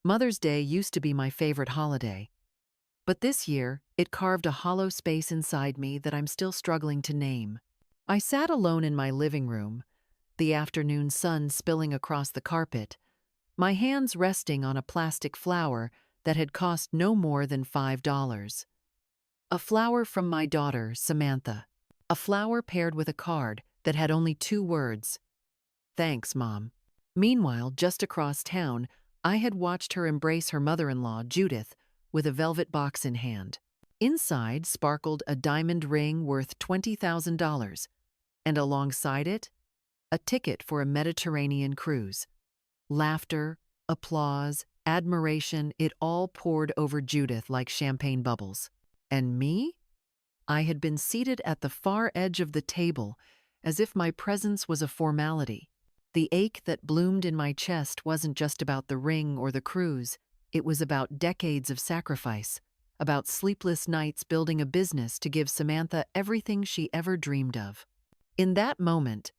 Mother's Day used to be my favorite holiday, but this year it carved a hollow space inside me that I'm still struggling to name. I sat alone in my living room, the afternoon sun spilling across the carpet, my hands resting on a plastic flower that had cost no more than $5. A flower from my daughter, Samantha. A flower paired with a card that had only 2 words: "Thanks, Mom." Meanwhile, just across town, I had watched her embrace her mother-in-law, Judith, with a velvet box in hand. Inside sparkled a diamond ring worth $20,000, and alongside it, a ticket for a Mediterranean cruise. Laughter, applause, admiration, it all poured over Judith like champagne bubbles. And me? I had been seated at the far edge of the table, as if my presence was a formality. The ache that bloomed in my chest wasn't just about the ring or the cruise, it was about decades of sacrifice, about sleepless nights building a business to give Samantha everything she ever dreamed of. In that moment,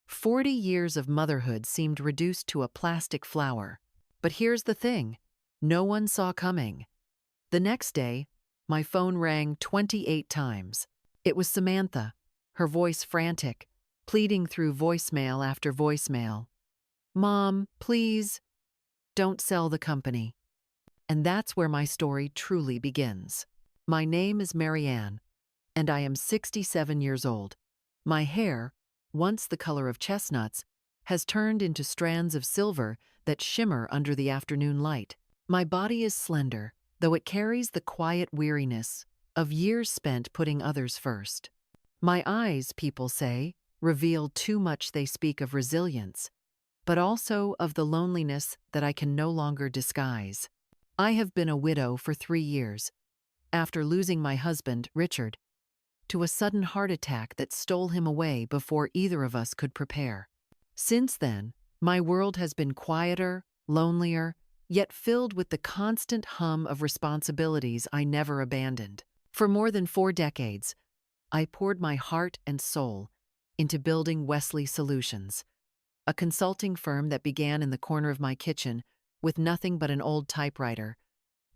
40 years of motherhood seemed reduced to a plastic flower. But here's the thing, no one saw coming. The next day, my phone rang 28 times. It was Samantha, her voice frantic, pleading through voicemail after voicemail. "Mom, please, don't sell the company." And that's where my story truly begins. My name is Marianne, and I am 67 years old. My hair, once the color of chestnuts, has turned into strands of silver that shimmer under the afternoon light. My body is slender, though it carries the quiet weariness of years spent putting others first. My eyes, people say, reveal too much. They speak of resilience, but also of the loneliness that I can no longer disguise. I have been a widow for 3 years, after losing my husband, Richard, to a sudden heart attack that stole him away before either of us could prepare. Since then, my world has been quieter, lonelier, yet filled with the constant hum of responsibilities I never abandoned. For more than 4 decades, I poured my heart and soul into building Wesley Solutions, a consulting firm that began in the corner of my kitchen with nothing but an old typewriter,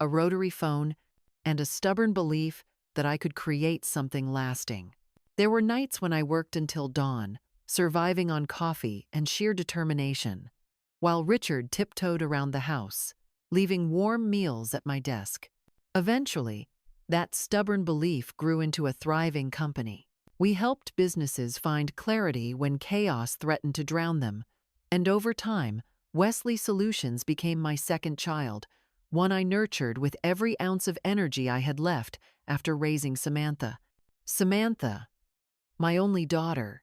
a rotary phone, and a stubborn belief that I could create something lasting. There were nights when I worked until dawn, surviving on coffee and sheer determination, while Richard tiptoed around the house, leaving warm meals at my desk. Eventually, that stubborn belief grew into a thriving company. We helped businesses find clarity when chaos threatened to drown them, and over time, Wesley Solutions became my second child, one I nurtured with every ounce of energy I had left after raising Samantha. Samantha, my only daughter,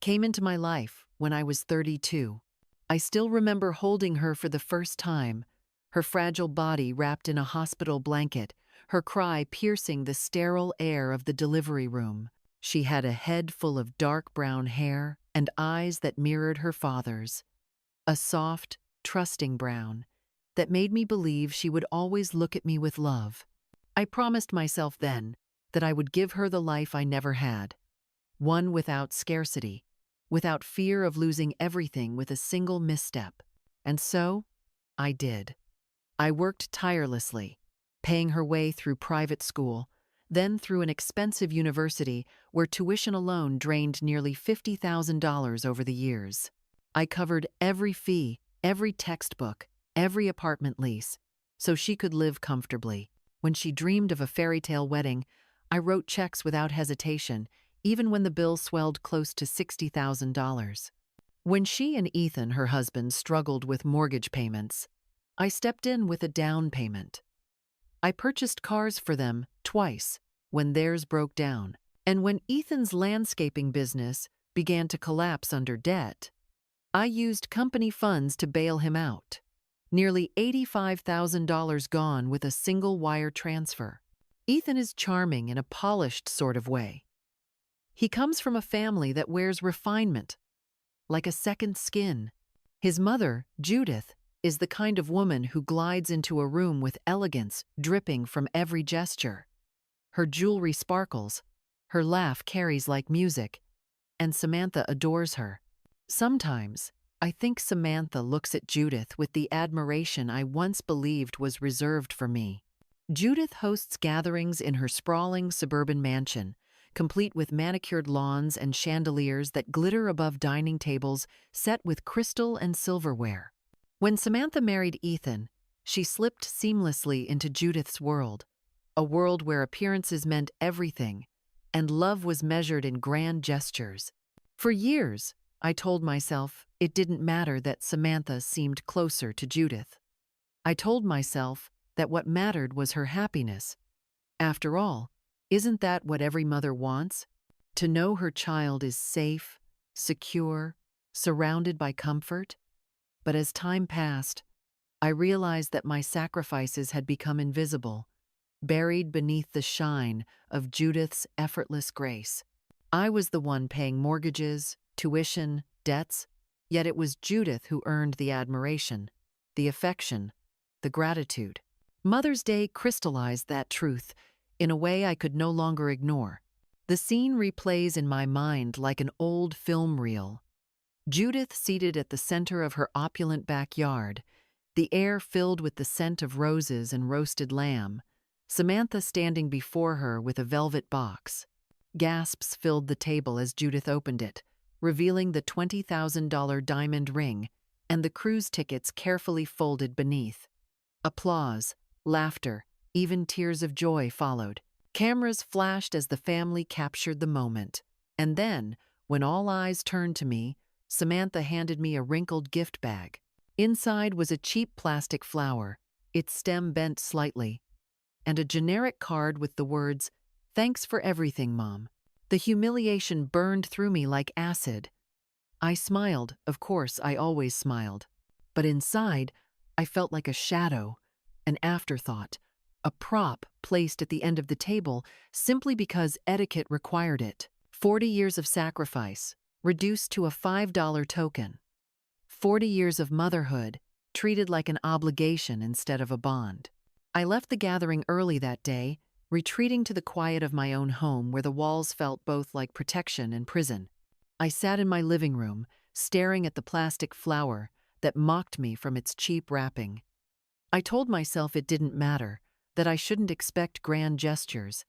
came into my life when I was 32. I still remember holding her for the first time, her fragile body wrapped in a hospital blanket, her cry piercing the sterile air of the delivery room. She had a head full of dark brown hair and eyes that mirrored her father's, a soft, trusting brown that made me believe she would always look at me with love. I promised myself then that I would give her the life I never had, one without scarcity, without fear of losing everything with a single misstep. And so, I did. I worked tirelessly, paying her way through private school, then through an expensive university where tuition alone drained nearly $50,000 over the years. I covered every fee, every textbook, every apartment lease, so she could live comfortably. When she dreamed of a fairy tale wedding, I wrote checks without hesitation, even when the bill swelled close to $60,000. When she and Ethan, her husband, struggled with mortgage payments, I stepped in with a down payment. I purchased cars for them twice when theirs broke down. And when Ethan's landscaping business began to collapse under debt, I used company funds to bail him out. Nearly $85,000 gone with a single wire transfer. Ethan is charming in a polished sort of way. He comes from a family that wears refinement, like a second skin. His mother, Judith, is the kind of woman who glides into a room with elegance dripping from every gesture. Her jewelry sparkles, her laugh carries like music, and Samantha adores her. Sometimes, I think Samantha looks at Judith with the admiration I once believed was reserved for me. Judith hosts gatherings in her sprawling suburban mansion, complete with manicured lawns and chandeliers that glitter above dining tables set with crystal and silverware. When Samantha married Ethan, she slipped seamlessly into Judith's world, a world where appearances meant everything, and love was measured in grand gestures. For years, I told myself it didn't matter that Samantha seemed closer to Judith. I told myself that what mattered was her happiness. After all, isn't that what every mother wants? To know her child is safe, secure, surrounded by comfort? But as time passed, I realized that my sacrifices had become invisible, buried beneath the shine of Judith's effortless grace. I was the one paying mortgages, tuition, debts, yet it was Judith who earned the admiration, the affection, the gratitude. Mother's Day crystallized that truth in a way I could no longer ignore. The scene replays in my mind like an old film reel. Judith seated at the center of her opulent backyard, the air filled with the scent of roses and roasted lamb, Samantha standing before her with a velvet box. Gasps filled the table as Judith opened it, revealing the $20,000 diamond ring and the cruise tickets carefully folded beneath. Applause, laughter, even tears of joy followed. Cameras flashed as the family captured the moment. And then, when all eyes turned to me, Samantha handed me a wrinkled gift bag. Inside was a cheap plastic flower, its stem bent slightly, and a generic card with the words, "Thanks for everything, Mom." The humiliation burned through me like acid. I smiled, of course, I always smiled. But inside, I felt like a shadow, an afterthought, a prop placed at the end of the table simply because etiquette required it. 40 years of sacrifice, reduced to a $5 token. 40 years of motherhood, treated like an obligation instead of a bond. I left the gathering early that day, retreating to the quiet of my own home where the walls felt both like protection and prison. I sat in my living room, staring at the plastic flower that mocked me from its cheap wrapping. I told myself it didn't matter, that I shouldn't expect grand gestures,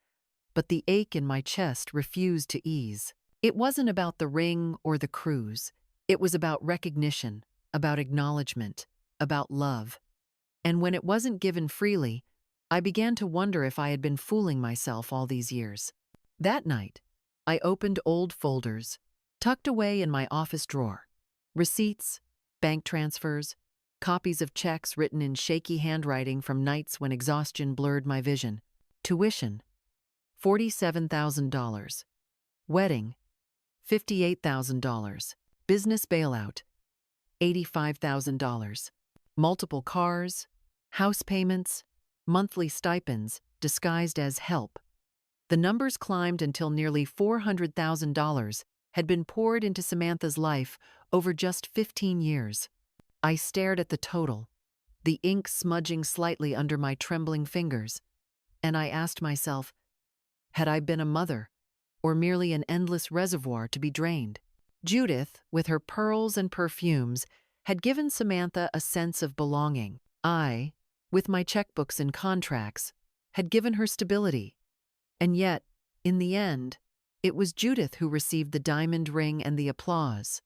but the ache in my chest refused to ease. It wasn't about the ring or the cruise. It was about recognition, about acknowledgement, about love. And when it wasn't given freely, I began to wonder if I had been fooling myself all these years. That night, I opened old folders, tucked away in my office drawer. Receipts, bank transfers, copies of checks written in shaky handwriting from nights when exhaustion blurred my vision. Tuition, $47,000. Wedding, $58,000. Business bailout, $85,000. Multiple cars, house payments, monthly stipends disguised as help. The numbers climbed until nearly $400,000 had been poured into Samantha's life over just 15 years. I stared at the total, the ink smudging slightly under my trembling fingers, and I asked myself, had I been a mother, or merely an endless reservoir to be drained? Judith, with her pearls and perfumes, had given Samantha a sense of belonging. I, with my checkbooks and contracts, had given her stability. And yet, in the end, it was Judith who received the diamond ring and the applause.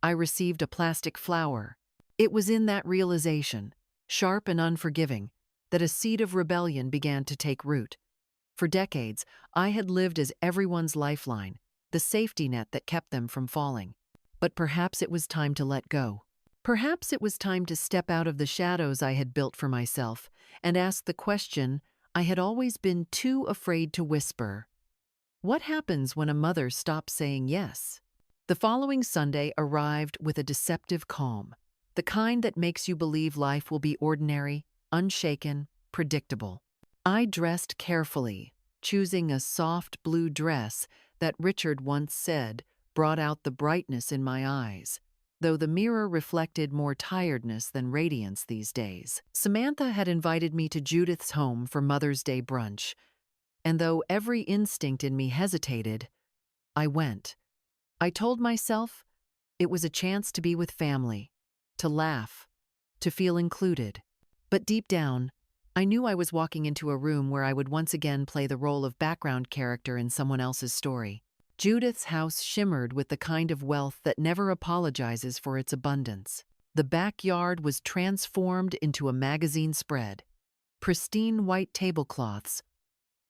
I received a plastic flower. It was in that realization, sharp and unforgiving, that a seed of rebellion began to take root. For decades, I had lived as everyone's lifeline, the safety net that kept them from falling. But perhaps it was time to let go. Perhaps it was time to step out of the shadows I had built for myself and ask the question I had always been too afraid to whisper. What happens when a mother stops saying yes? The following Sunday arrived with a deceptive calm, the kind that makes you believe life will be ordinary, unshaken, predictable. I dressed carefully, choosing a soft blue dress that Richard once said brought out the brightness in my eyes, though the mirror reflected more tiredness than radiance these days. Samantha had invited me to Judith's home for Mother's Day brunch, and though every instinct in me hesitated, I went. I told myself, It was a chance to be with family, to laugh, to feel included. But deep down, I knew I was walking into a room where I would once again play the role of background character in someone else's story. Judith's house shimmered with the kind of wealth that never apologizes for its abundance. The backyard was transformed into a magazine spread. Pristine white tablecloths,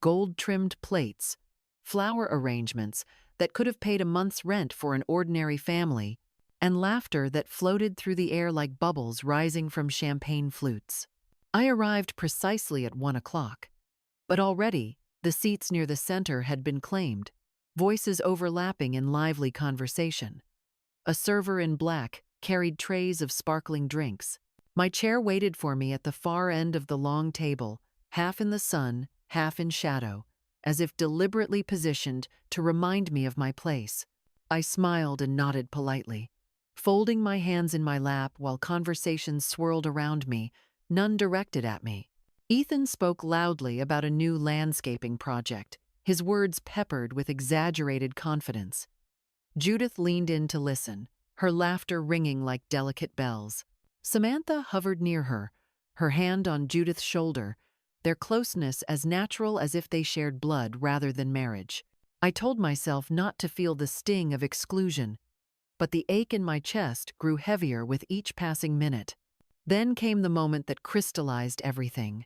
gold-trimmed plates, flower arrangements that could have paid a month's rent for an ordinary family, and laughter that floated through the air like bubbles rising from champagne flutes. I arrived precisely at 1 o'clock, but already the seats near the center had been claimed, voices overlapping in lively conversation. A server in black carried trays of sparkling drinks. My chair waited for me at the far end of the long table, half in the sun, half in shadow, as if deliberately positioned to remind me of my place. I smiled and nodded politely, folding my hands in my lap while conversations swirled around me, none directed at me. Ethan spoke loudly about a new landscaping project, his words peppered with exaggerated confidence. Judith leaned in to listen, her laughter ringing like delicate bells. Samantha hovered near her hand on Judith's shoulder, their closeness as natural as if they shared blood rather than marriage. I told myself not to feel the sting of exclusion, but the ache in my chest grew heavier with each passing minute. Then came the moment that crystallized everything.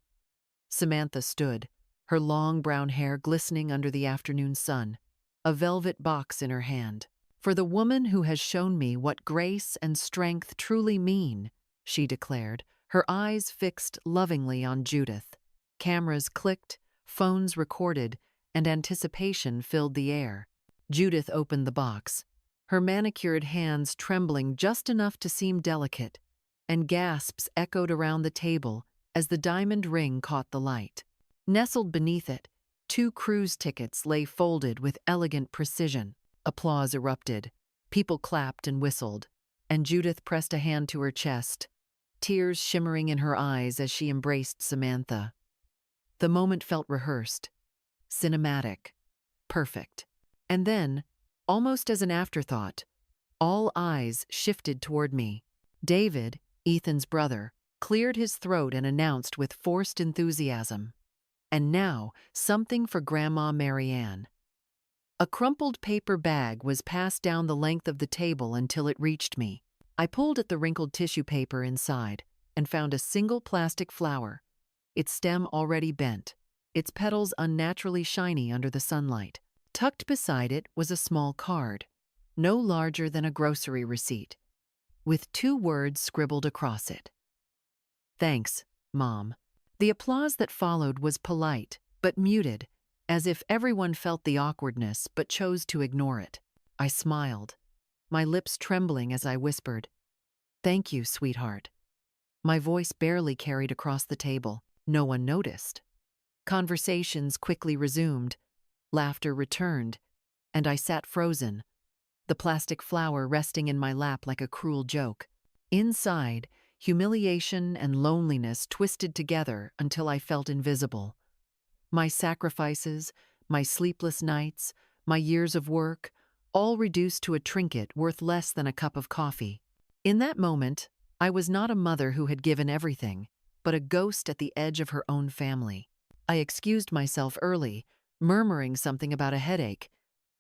Samantha stood, her long brown hair glistening under the afternoon sun, a velvet box in her hand. "For the woman who has shown me what grace and strength truly mean," she declared, her eyes fixed lovingly on Judith. Cameras clicked, phones recorded, and anticipation filled the air. Judith opened the box, her manicured hands trembling just enough to seem delicate, and gasps echoed around the table as the diamond ring caught the light. Nestled beneath it, 2 cruise tickets lay folded with elegant precision. Applause erupted, people clapped and whistled, and Judith pressed a hand to her chest, tears shimmering in her eyes as she embraced Samantha. The moment felt rehearsed, cinematic, perfect. And then, almost as an afterthought, all eyes shifted toward me. David, Ethan's brother, cleared his throat and announced with forced enthusiasm, "And now, something for Grandma Marianne." A crumpled paper bag was passed down the length of the table until it reached me. I pulled at the wrinkled tissue paper inside and found a single plastic flower, its stem already bent, its petals unnaturally shiny under the sunlight. Tucked beside it was a small card, no larger than a grocery receipt, with 2 words scribbled across it. "Thanks, Mom." The applause that followed was polite, but muted, as if everyone felt the awkwardness but chose to ignore it. I smiled, my lips trembling as I whispered, "Thank you, sweetheart." My voice barely carried across the table. No one noticed. Conversations quickly resumed, laughter returned, and I sat frozen, the plastic flower resting in my lap like a cruel joke. Inside, humiliation and loneliness twisted together until I felt invisible. My sacrifices, my sleepless nights, my years of work, all reduced to a trinket worth less than a cup of coffee. In that moment, I was not a mother who had given everything, but a ghost at the edge of her own family. I excused myself early, murmuring something about a headache,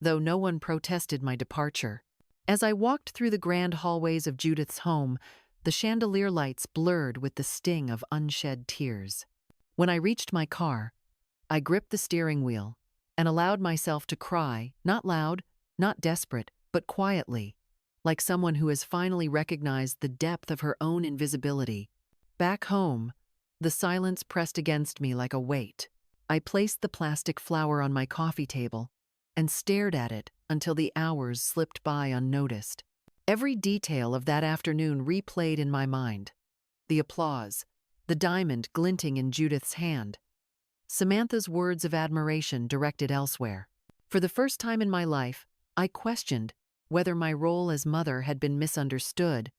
though no one protested my departure. As I walked through the grand hallways of Judith's home, the chandelier lights blurred with the sting of unshed tears. When I reached my car, I gripped the steering wheel and allowed myself to cry, not loud, not desperate, but quietly, like someone who has finally recognized the depth of her own invisibility. Back home, the silence pressed against me like a weight. I placed the plastic flower on my coffee table and stared at it until the hours slipped by unnoticed. Every detail of that afternoon replayed in my mind. The applause, the diamond glinting in Judith's hand, Samantha's words of admiration directed elsewhere. For the first time in my life, I questioned whether my role as mother had been misunderstood,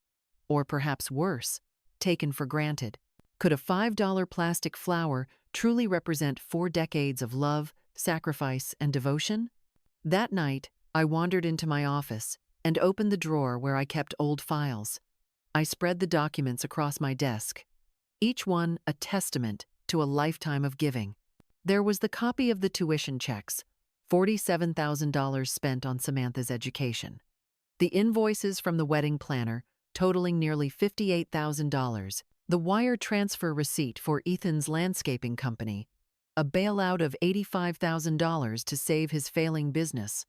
or perhaps worse, taken for granted. Could a $5 plastic flower truly represent 4 decades of love, sacrifice, and devotion? That night, I wandered into my office and opened the drawer where I kept old files. I spread the documents across my desk, each one a testament to a lifetime of giving. There was the copy of the tuition checks, $47,000 spent on Samantha's education. The invoices from the wedding planner, totaling nearly $58,000. The wire transfer receipt for Ethan's landscaping company, a bailout of $85,000 to save his failing business.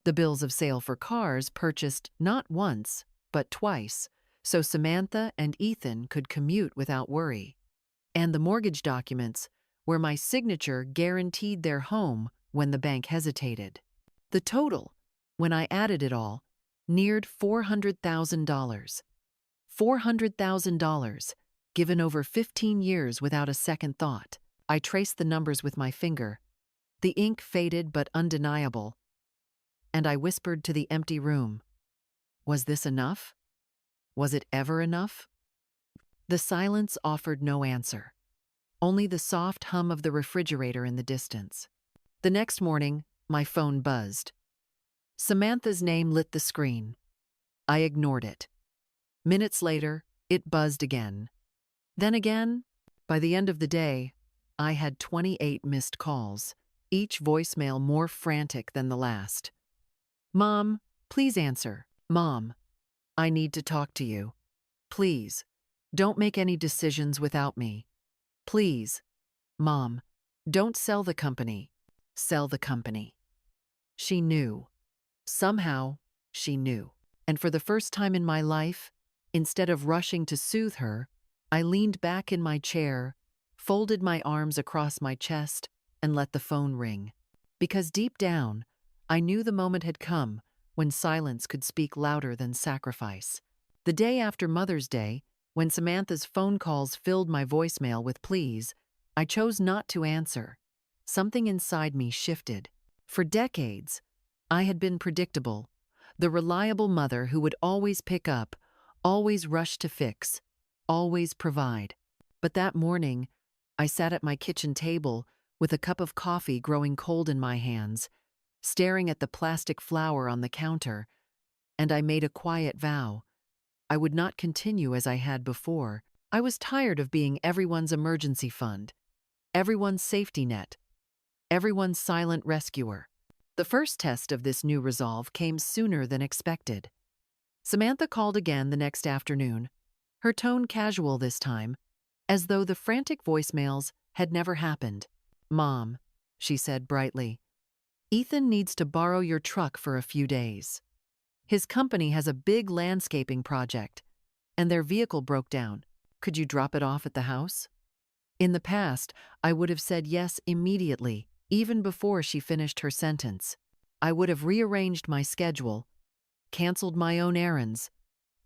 The bills of sale for cars purchased not once, but twice, so Samantha and Ethan could commute without worry. And the mortgage documents, where my signature guaranteed their home when the bank hesitated. The total, when I added it all, neared $400,000. $400,000, given over 15 years without a second thought. I traced the numbers with my finger. The ink faded but undeniable, and I whispered to the empty room, "Was this enough? Was it ever enough?" The silence offered no answer, only the soft hum of the refrigerator in the distance. The next morning, my phone buzzed. Samantha's name lit the screen. I ignored it. Minutes later, it buzzed again. Then again. By the end of the day, I had 28 missed calls, each voicemail more frantic than the last. "Mom, please answer. Mom, I need to talk to you. Please, don't make any decisions without me. Please, Mom, don't sell the company. Sell the company." She knew. Somehow, she knew. And for the first time in my life, instead of rushing to soothe her, I leaned back in my chair, folded my arms across my chest, and let the phone ring. Because deep down, I knew the moment had come when silence could speak louder than sacrifice. The day after Mother's Day, when Samantha's phone calls filled my voicemail with pleas, I chose not to answer. Something inside me shifted. For decades, I had been predictable, the reliable mother who would always pick up, always rush to fix, always provide. But that morning, I sat at my kitchen table with a cup of coffee growing cold in my hands, staring at the plastic flower on the counter, and I made a quiet vow. I would not continue as I had before. I was tired of being everyone's emergency fund, everyone's safety net, everyone's silent rescuer. The first test of this new resolve came sooner than expected. Samantha called again the next afternoon, her tone casual this time, as though the frantic voicemails had never happened. "Mom," she said brightly, "Ethan needs to borrow your truck for a few days. His company has a big landscaping project, and their vehicle broke down. Could you drop it off at the house?" In the past, I would have said yes immediately, even before she finished her sentence. I would have rearranged my schedule, canceled my own errands,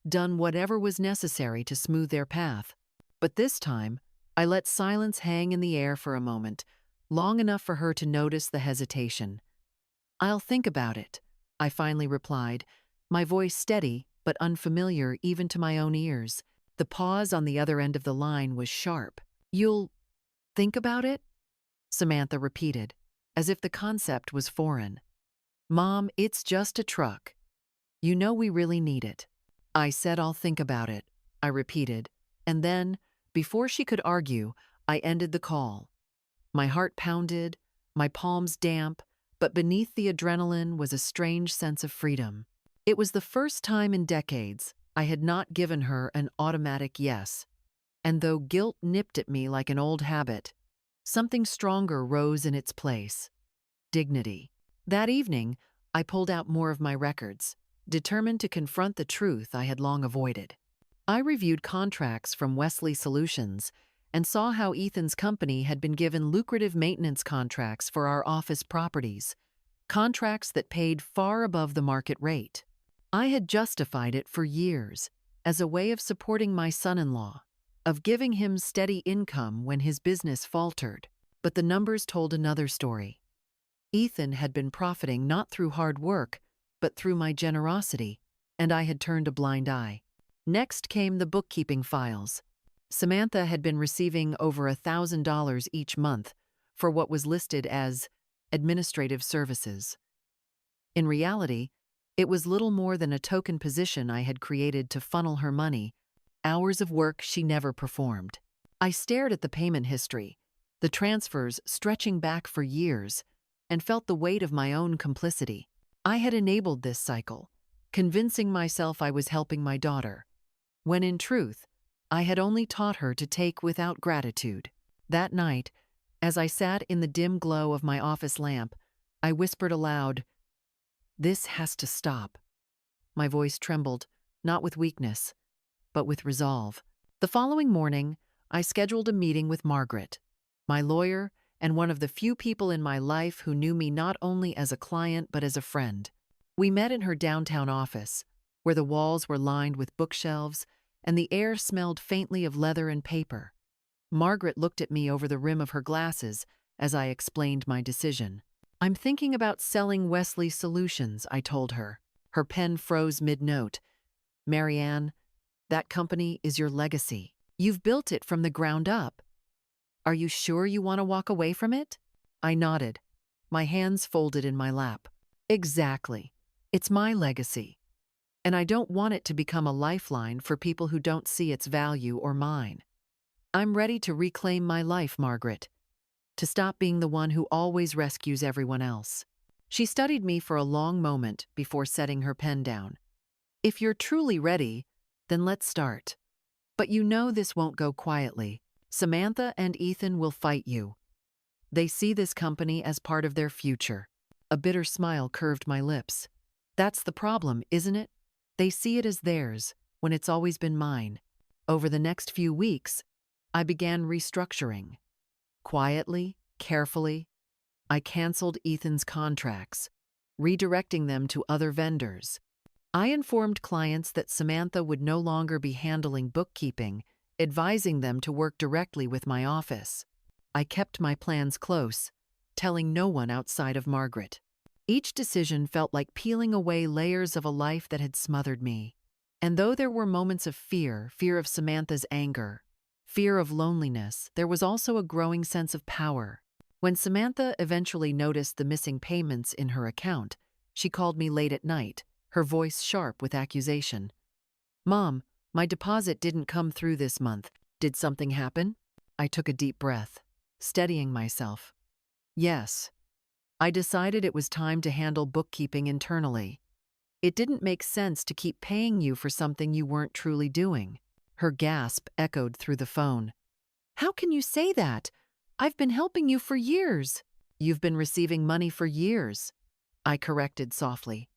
done whatever was necessary to smooth their path. But this time, I let silence hang in the air for a moment, long enough for her to notice the hesitation. "I'll think about it," I finally replied, my voice steady but unfamiliar even to my own ears. The pause on the other end of the line was sharp. "You'll think about it?" Samantha repeated, as if the concept was foreign. "Mom, it's just a truck. You know we really need it." "I said I'll think about it," I repeated, and then, before she could argue, I ended the call. My heart pounded, my palms damp, but beneath the adrenaline was a strange sense of freedom. It was the first time in decades I had not given her an automatic yes. And though guilt nipped at me like an old habit, something stronger rose in its place: dignity. That evening, I pulled out more of my records, determined to confront the truth I had long avoided. I reviewed contracts from Wesley Solutions and saw how Ethan's company had been given lucrative maintenance contracts for our office properties, contracts that paid far above the market rate. I had justified it for years as a way of supporting my son-in-law, of giving him steady income when his business faltered. But the numbers told another story. Ethan had been profiting not through hard work, but through my generosity, and I had turned a blind eye. Next came the bookkeeping files. Samantha had been receiving over $1,000 each month for what was listed as administrative services. In reality, It was little more than a token position I had created to funnel her money, hours of work she never performed. I stared at the payment history, the transfers stretching back for years, and felt the weight of my own complicity. I had enabled this cycle, convincing myself I was helping my daughter, when in truth, I had only taught her to take without gratitude. That night, as I sat in the dim glow of my office lamp, I whispered aloud, "This has to stop." My voice trembled, not with weakness, but with resolve. The following morning, I scheduled a meeting with Margaret, my lawyer and one of the few people in my life who knew me not only as a client but as a friend. We met in her downtown office, where the walls were lined with bookshelves and the air smelled faintly of leather and paper. Margaret looked at me over the rim of her glasses as I explained my decision. "I'm thinking about selling Wesley Solutions," I told her. Her pen froze mid-note. "Marianne, that company is your legacy. You've built it from the ground up. Are you sure you want to walk away from it?" I nodded, my hands folded in my lap. "Exactly. It's my legacy. And I don't want it to become a lifeline for people who don't see its value or mine. I'm ready to reclaim my life, Margaret, to stop being the one who always rescues everyone else." She studied me for a long moment before setting her pen down. "If you're truly ready, then let's start. But you know this won't go quietly. Samantha and Ethan will fight you. They see this company as part of their future." A bitter smile curved my lips. "That's the problem, isn't it? They see it as theirs, when it's always been mine." Over the next few weeks, I began restructuring. Quietly, carefully, I canceled Ethan's contracts, redirecting them to other vendors. I informed clients that Samantha would no longer be handling bookkeeping, advising them to work directly with my office. I kept my plans close, telling no one outside of Margaret. Each decision felt like peeling away layers of a life that had smothered me. And though there were moments of fear of Samantha's anger, fear of loneliness, there was also a growing sense of power. When Samantha eventually noticed the missing payments in her account, she called me late at night, her voice sharp with accusation. "Mom, my deposit didn't come through this month. Did something happen?" I took a deep breath, steadying myself. "Yes. I decided it was time to handle bookkeeping internally. It didn't make sense to keep paying you for something you weren't truly doing." Her gasp echoed through the phone. "How can you say that? I've been helping you for years." "You've been receiving money for years," I corrected softly.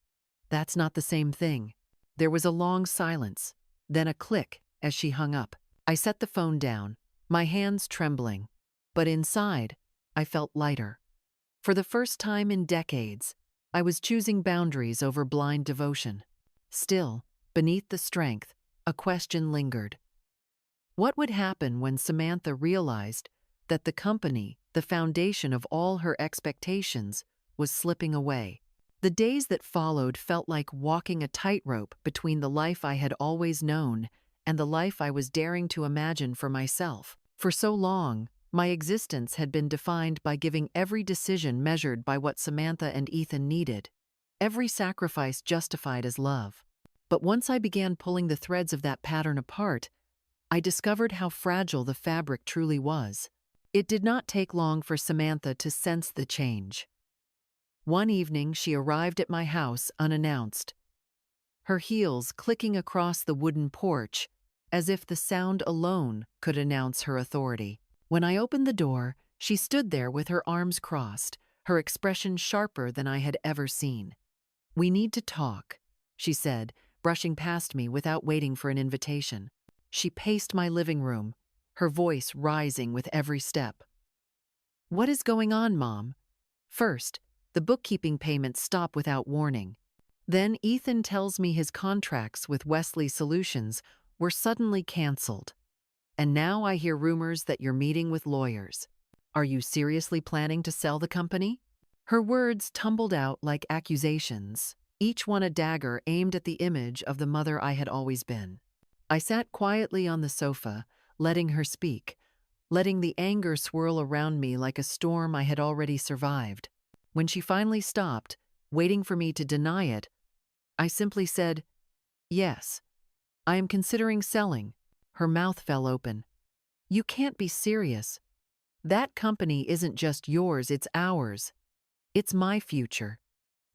"That's not the same thing." There was a long silence, then a click as she hung up. I set the phone down, my hands trembling, but inside, I felt lighter. For the first time in decades, I was choosing boundaries over blind devotion. Still, beneath the strength, a question lingered. What would happen when Samantha realized that the company, the foundation of all her expectations, was slipping away? The days that followed felt like walking a tightrope between the life I had always known and the life I was daring to imagine for myself. For so long, my existence had been defined by giving every decision measured by what Samantha and Ethan needed, every sacrifice justified as love. But once I began pulling the threads of that pattern apart, I discovered how fragile the fabric truly was. It did not take long for Samantha to sense the change. One evening, she arrived at my house unannounced, her heels clicking across the wooden porch, as if the sound alone could announce her authority. When I opened the door, she stood there with her arms crossed, her expression sharper than I had ever seen. "We need to talk," she said, brushing past me without waiting for an invitation. She paced my living room, her voice rising with every step. "What is going on, Mom? First, the bookkeeping payments stop without warning. Then Ethan tells me his contracts with Wesley Solutions were suddenly canceled. And now I hear rumors that you're meeting with lawyers. Are you seriously planning to sell the company?" Her words tumbled out like accusations, each one a dagger aimed at the image of the mother I had always been. I sat quietly on the sofa, letting her speak, letting the anger swirl around me like a storm I had already survived. When she finally stopped, waiting for me to deny it, I simply said, "Yes, I am considering selling." Her mouth fell open. "You can't be serious. That company isn't just yours, it's ours. It's my future.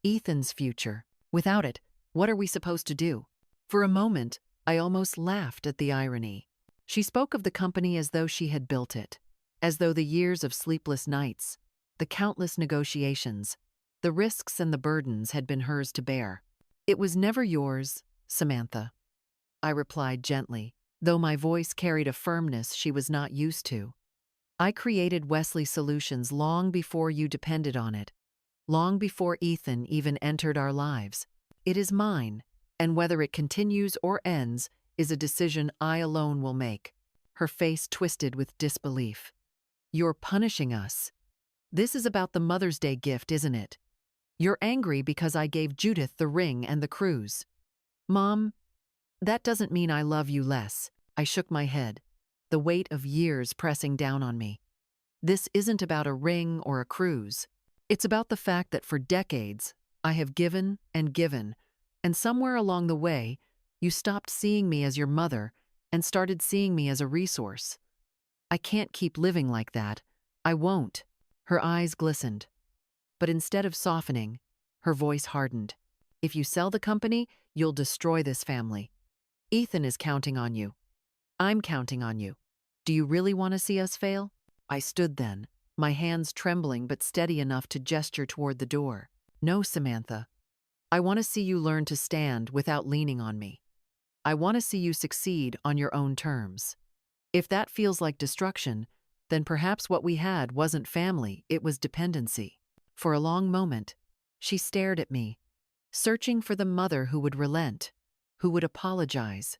Ethan's future. Without it, what are we supposed to do?" For a moment, I almost laughed at the irony. She spoke of the company as though she had built it, as though the years of sleepless nights, the countless negotiations, the risks and the burdens had been hers to bear. "It was never yours, Samantha," I replied gently, though my voice carried a firmness she was not used to. "I created Wesley Solutions long before you depended on it, long before Ethan even entered our lives. It is mine, and whether it continues or ends is a decision I alone will make." Her face twisted with disbelief. "You're punishing us. This is about the Mother's Day gift, isn't it? You're angry because I gave Judith the ring and the cruise." "Mom, that doesn't mean I love you less." I shook my head, the weight of years pressing down on me. "This isn't about a ring or a cruise. It's about the fact that for decades, I have given, and somewhere along the way, you stopped seeing me as your mother and started seeing me as a resource. I can't keep living like that. I won't." Her eyes glistened, but instead of softening, her voice hardened. "If you sell the company, you'll destroy this family. Ethan is counting on you. I'm counting on you. Do you really want to see us fail?" I stood then, my hands trembling but steady enough to gesture toward the door. "No, Samantha. I want to see you learn to stand without leaning on me. I want to see you succeed on your own terms. If that feels like destruction, then perhaps what we had wasn't family, it was dependency." For a long moment, she stared at me, searching for the mother who would relent, who would apologize,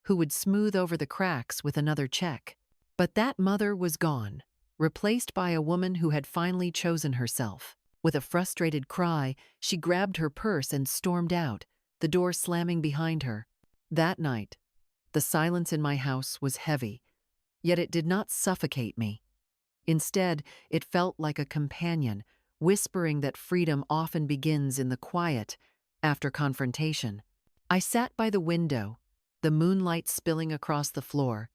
who would smooth over the cracks with another check. But that mother was gone, replaced by a woman who had finally chosen herself. With a frustrated cry, she grabbed her purse and stormed out, the door slamming behind her. That night, the silence in my house was heavy, yet it did not suffocate me. Instead, it felt like a companion, whispering that freedom often begins in the quiet, after confrontation. I sat by the window, the moonlight spilling across the floor,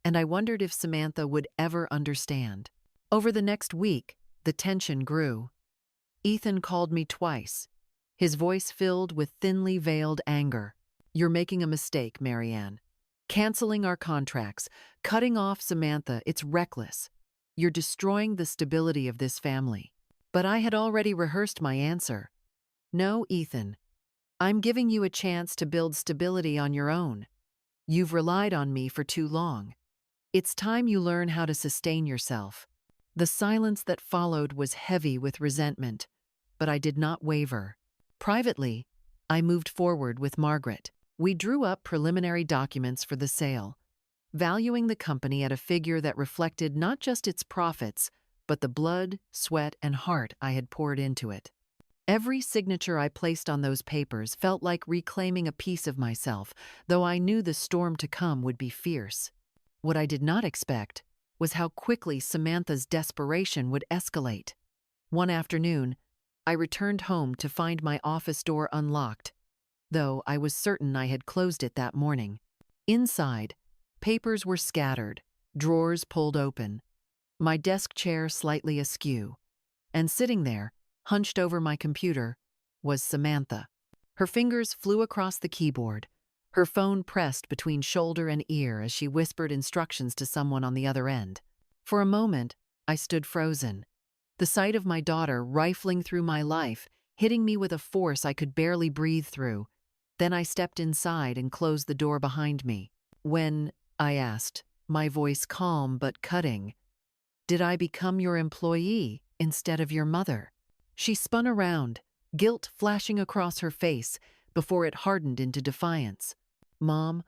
and I wondered if Samantha would ever understand. Over the next week, the tension grew. Ethan called me twice, his voice filled with thinly veiled anger. "You're making a mistake, Marianne. Canceling our contracts, cutting off Samantha, it's reckless. You're destroying the stability of this family." But I had already rehearsed my answer. "No, Ethan. I'm giving you a chance to build stability on your own. You've relied on me for too long. It's time you learn how to sustain yourself." The silence that followed was heavy with resentment, but I did not waver. Privately, I moved forward with Margaret. We drew up preliminary documents for the sale, valuing the company at a figure that reflected not just its profits, but the blood, sweat, and heart I had poured into it. Every signature I placed on those papers felt like reclaiming a piece of myself, though I knew the storm to come would be fierce. What I did not expect was how quickly Samantha's desperation would escalate. One afternoon, I returned home to find my office door unlocked, though I was certain I had closed it that morning. Inside, papers were scattered, drawers pulled open, my desk chair slightly askew, and sitting there, hunched over my computer, was Samantha. Her fingers flew across the keyboard, her phone pressed between shoulder and ear as she whispered instructions to someone on the other end. For a moment, I stood frozen, the sight of my daughter rifling through my life, hitting me with a force I could barely breathe through. Then I stepped inside and closed the door behind me. "When," I asked, my voice calm but cutting, "did I become your employee instead of your mother?" She spun around, guilt flashing across her face before it hardened into defiance. "Mom,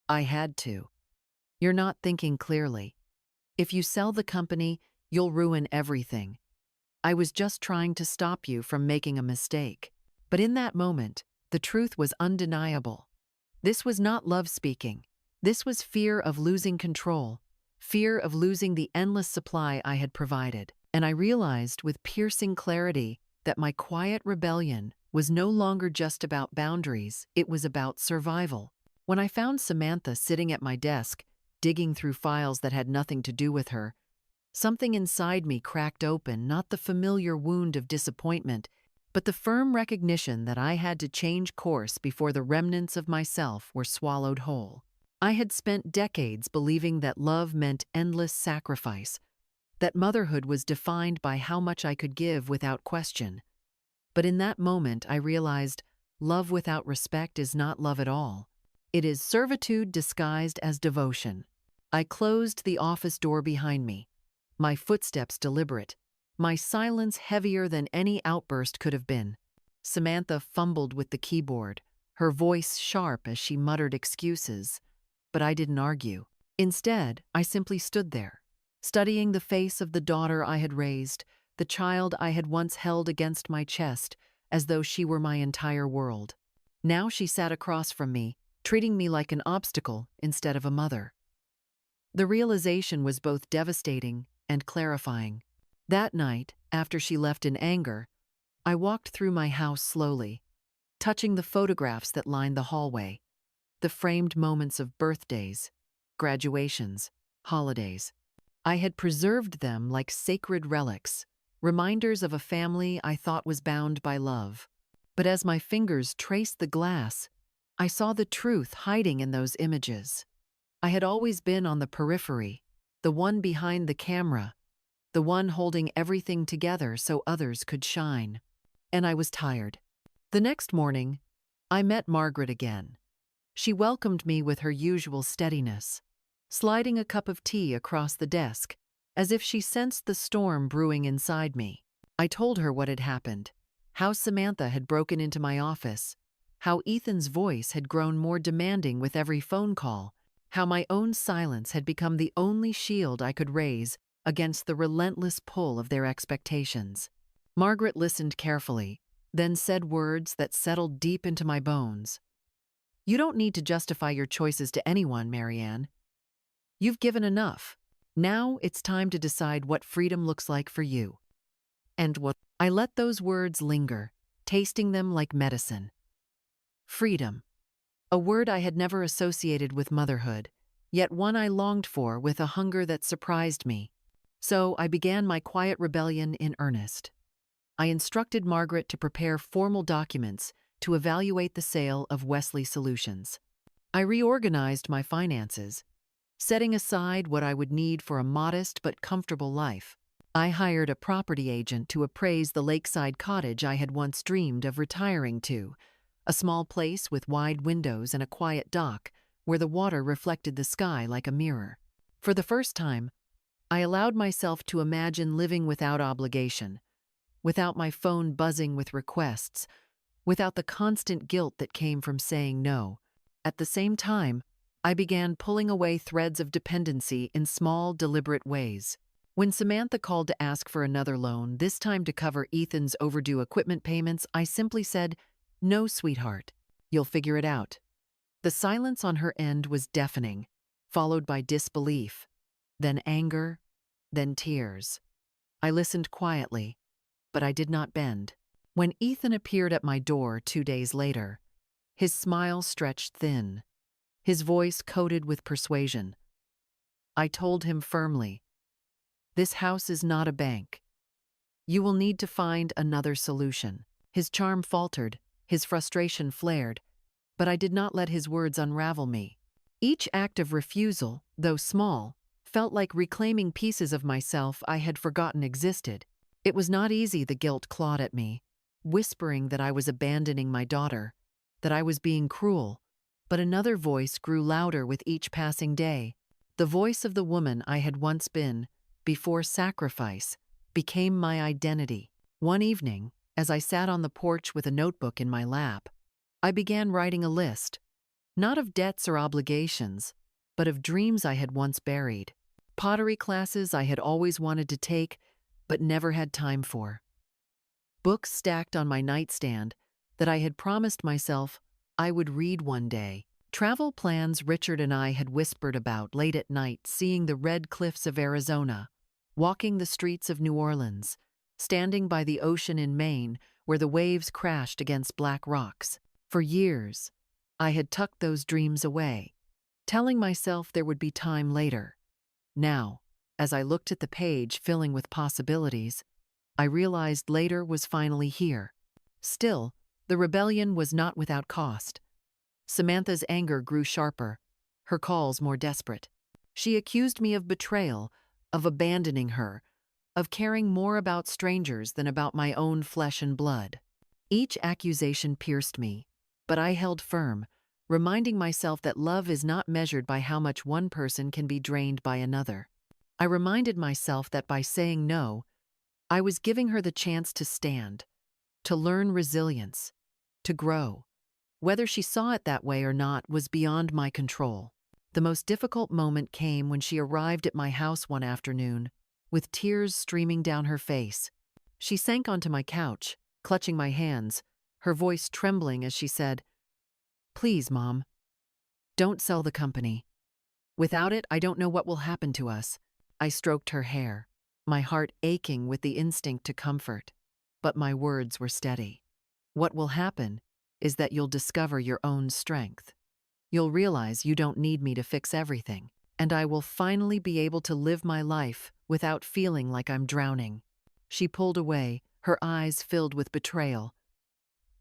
I had to. You're not thinking clearly. If you sell the company, you'll ruin everything. I was just trying to stop you from making a mistake." But in that moment, the truth was undeniable. This was not love speaking. This was fear of losing control, fear of losing the endless supply I had provided. And I realized with piercing clarity that my quiet rebellion was no longer just about boundaries, it was about survival. When I found Samantha sitting at my desk, digging through files that had nothing to do with her, something inside me cracked open, not the familiar wound of disappointment, but the firm recognition that I had to change course before the remnants of myself were swallowed whole. I had spent decades believing that love meant endless sacrifice, that motherhood was defined by how much I could give without question. But in that moment, I realized love without respect is not love at all. It is servitude disguised as devotion. I closed the office door behind me, my footsteps deliberate, my silence heavier than any outburst could have been. Samantha fumbled with the keyboard, her voice sharp as she muttered excuses, but I didn't argue. Instead, I simply stood there, studying the face of the daughter I had raised, the child I had once held against my chest, as though she were my entire world. Now she sat across from me, treating me like an obstacle instead of a mother. The realization was both devastating and clarifying. That night, after she left in anger, I walked through my house slowly, touching the photographs that lined the hallway, the framed moments of birthdays, graduations, holidays. I had preserved them like sacred relics, reminders of a family I thought was bound by love. But as my fingers traced the glass, I saw the truth hiding in those images. I had always been on the periphery, the one behind the camera, the one holding everything together so others could shine. And I was tired. The next morning, I met Margaret again. She welcomed me with her usual steadiness, sliding a cup of tea across the desk, as if she sensed the storm brewing inside me. I told her what had happened, how Samantha had broken into my office, how Ethan's voice had grown more demanding with every phone call, how my own silence had become the only shield I could raise against the relentless pull of their expectations. Margaret listened carefully, then said words that settled deep into my bones. "You don't need to justify your choices to anyone, Marianne. You've given enough. Now it's time to decide what freedom looks like for you." And what I let those words linger, tasting them like medicine. Freedom. A word I had never associated with motherhood, yet one I longed for with a hunger that surprised me. So I began my quiet rebellion in earnest. I instructed Margaret to prepare formal documents to evaluate the sale of Wesley Solutions. I reorganized my finances, setting aside what I would need for a modest but comfortable life. I hired a property agent to appraise the lakeside cottage I had once dreamed of retiring to, a small place with wide windows and a quiet dock where the water reflected the sky like a mirror. For the first time, I allowed myself to imagine living without obligation, without my phone buzzing with requests, without the constant guilt that came from saying no. At the same time, I began pulling away threads of dependency in small, deliberate ways. When Samantha called to ask for another loan, this time to cover Ethan's overdue equipment payments, I simply said, "No, sweetheart, you'll figure it out." The silence on her end was deafening, followed by disbelief, then anger, then tears. I listened quietly, but I did not bend. When Ethan appeared at my door 2 days later, his smile stretched thin, his voice coated with persuasion. I told him firmly, "This house is not a bank. You will need to find another solution." His charm faltered, his frustration flared, but I did not let his words unravel me. Each act of refusal, though small, felt like reclaiming pieces of myself I had forgotten existed. It was not easy. The guilt clawed at me, whispering that I was abandoning my daughter, that I was being cruel. But another voice grew louder with each passing day. The voice of the woman I had once been, before sacrifice, became my identity. One evening, as I sat on the porch with a notebook in my lap, I began writing a list, not of debts or obligations, but of dreams I had once buried, pottery classes I had always wanted to take but never had time for, books stacked on my nightstand that I had promised myself I would read one day, travel plans Richard and I had whispered about late at night, seeing the red cliffs of Arizona, walking the streets of New Orleans, standing by the ocean in Maine where the waves crashed against black rocks. For years, I had tucked those dreams away, telling myself there would be time later. Now, as I looked at the page filling with possibilities, I realized later was finally here. Still, the rebellion was not without cost. Samantha's anger grew sharper, her calls more desperate. She accused me of betrayal, of abandoning her, of caring more about strangers than about my own flesh and blood. Each accusation pierced me, but I held firm, reminding myself that love is not measured by how much one person can be drained by another. I reminded myself that by saying no, I was giving her the chance to stand, to learn resilience, to grow. Whether she saw it that way or not was beyond my control. The most difficult moment came when she arrived at my house one afternoon, with tears streaming down her face. She sank onto my couch, clutching my hands, her voice trembling as she said, "Please, Mom, don't sell the company. Without it, I don't know what will happen to us." I stroked her hair, my heart aching with the instinct to comfort, but my words were steady. "What will happen is that you'll discover your own strength. You'll realize you don't need me to fix everything, and I will finally be able to live my life without feeling like I'm drowning." She pulled away, her eyes filled with betrayal.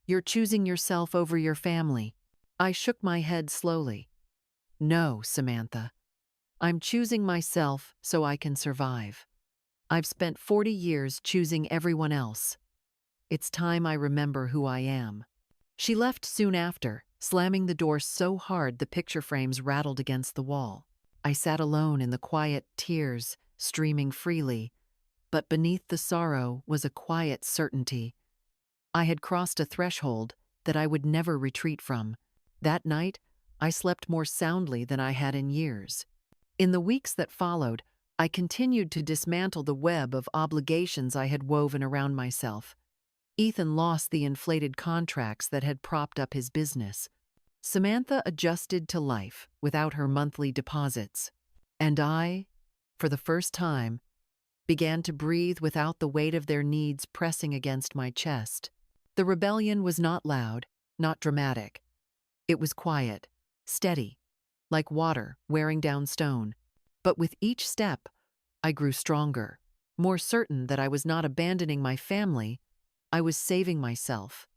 "You're choosing yourself over your family." I shook my head slowly. "No, Samantha. I'm choosing myself so I can survive. I've spent 40 years choosing everyone else. It's time I remember who I am." She left soon after, slamming the door so hard the picture frames rattled against the wall. I sat alone in the quiet, tears streaming freely, but beneath the sorrow was a quiet certainty. I had crossed a threshold that I would never retreat from. That night, I slept more soundly than I had in years. In the weeks that followed, I continued to dismantle the web of obligations I had woven around myself. Ethan lost the inflated contracts that had propped up his business. Samantha adjusted to life without her monthly deposits. And I, for the first time, began to breathe without the weight of their needs pressing against my chest. The rebellion was not loud, not dramatic. It was quiet, steady, like water wearing down stone. But with each step, I grew stronger, more certain that I was not abandoning my family, I was saving myself.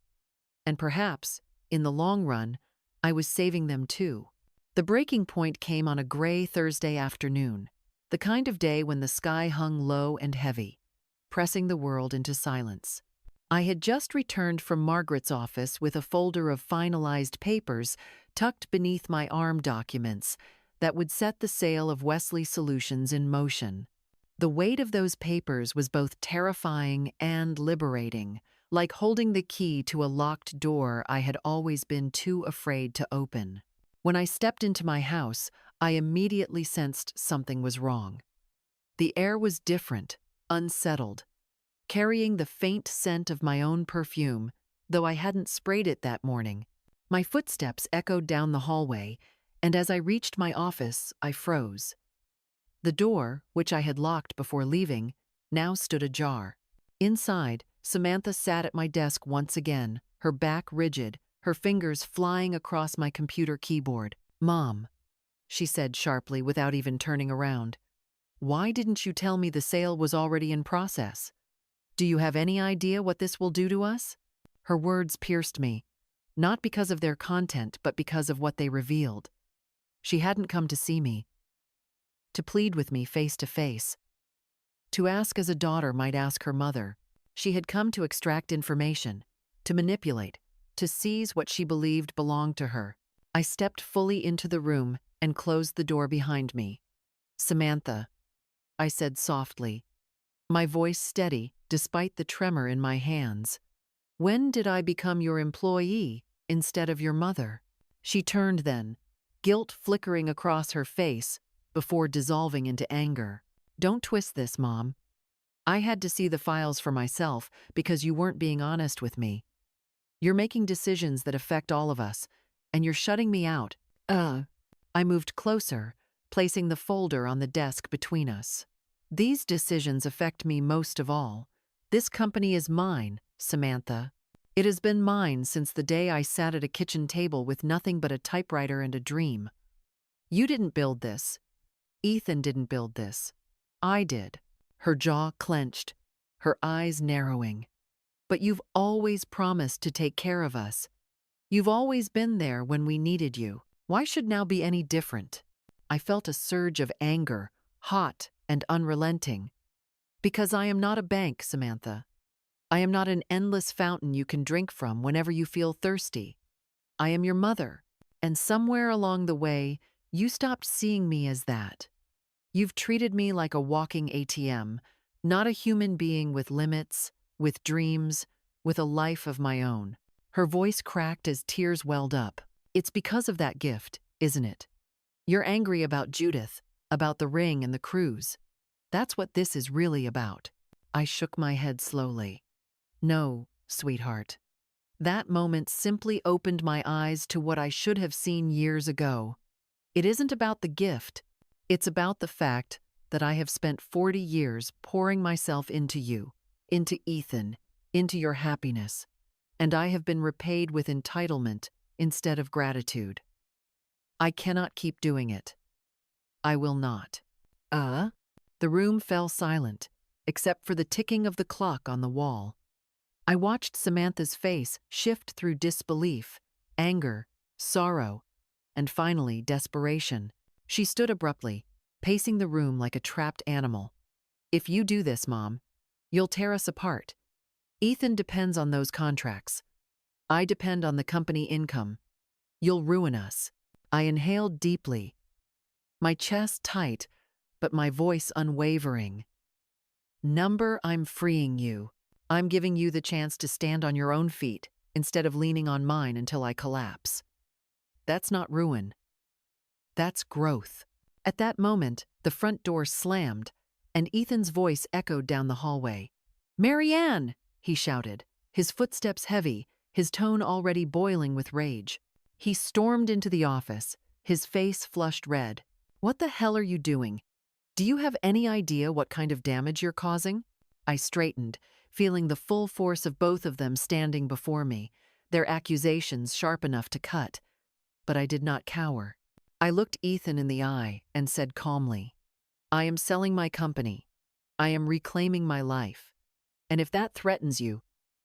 And perhaps, in the long run, I was saving them too. The breaking point came on a gray Thursday afternoon, the kind of day when the sky hung low and heavy, pressing the world into silence. I had just returned from Margaret's office with a folder of finalized papers tucked beneath my arm documents that would set the sale of Wesley Solutions in motion. The weight of those papers was both terrifying and liberating, like holding the key to a locked door I had always been too afraid to open. When I stepped into my house, I immediately sensed something was wrong. The air was different, unsettled, carrying the faint scent of my own perfume, though I hadn't sprayed it that morning. My footsteps echoed down the hallway, and as I reached my office, I froze. The door, which I had locked before leaving, now stood ajar. Inside, Samantha sat at my desk once again, her back rigid, her fingers flying across my computer keyboard. "Mom," she said sharply without even turning around, "why didn't you tell me the sale was already in process? Do you have any idea what this will do to us?" Her words pierced me, not because of their content, but because of what they revealed. She hadn't come to see me, to plead with me face to face, to ask as a daughter might ask her mother. She had come to extract information, to manipulate, to seize what she believed belonged to her. I stepped fully into the room and closed the door behind me. "Samantha," I said softly, my voice steady despite the tremor in my hands, "when did I become your employee instead of your mother?" She turned then, guilt flickering across her face before dissolving into anger. "Don't twist this, Mom. I had to see the files for myself because you weren't being honest with me. You're making decisions that affect all of us, and you're shutting me out." I moved closer, placing the folder on the desk between us. "These decisions affect me most of all. This company is mine, Samantha. It has been mine since the day I sat at a kitchen table with nothing but a typewriter and a dream. You didn't build this. Ethan didn't build this. I did. Her jaw clenched, her eyes narrowing. But you've always promised to take care of us. You've always been there when we needed you. Why should now be any different? I felt a surge of anger, hot and unrelenting. Because I am not a bank, Samantha. I am not an endless fountain you can drink from whenever you feel thirsty. I am your mother, and somewhere along the way, you stopped seeing me as that. You've treated me like a walking ATM, not a human being with limits, with dreams, with a life of my own. Her voice cracked as tears welled up. It's because of that gift, isn't it? You're angry about Judith, about the ring and the cruise. That's what this is really about. I shook my head slowly. No, sweetheart. That moment simply opened my eyes to what I should have seen years ago. It isn't about the gift. It's about the fact that I have spent 40 years pouring myself into you, into Ethan, into your happiness, and I have been repaid with entitlement instead of gratitude. I cannot keep doing it. I will not. The room fell silent, except for the ticking of the clock on the wall. I watched Samantha's face shift through disbelief, anger, sorrow, and finally desperation. She stood abruptly, pacing the room like a trapped animal. If you do this, Mom, you'll tear us apart. Ethan depends on those contracts. I depend on the company income. You'll ruin us. I inhaled deeply, my chest tight, but my voice unwavering. Number, I'm freeing you. I'm giving you the chance to stand on your own feet instead of leaning on mine until I collapse. That's not ruin. That's growth. At that moment, the front door slammed, and Ethan's voice echoed down the hallway. "Marianne!" he shouted, his footsteps heavy, his tone already boiling with rage. He stormed into the office, his face flushed red. "What the hell are you doing? Do you have any idea what kind of damage you're causing?" I straightened, feeling the full force of both of them standing before me, their accusations sharp enough to cut. But I did not cower. I looked Ethan in the eye and said calmly, "I am selling my company. I am reclaiming my life. And if that threatens you,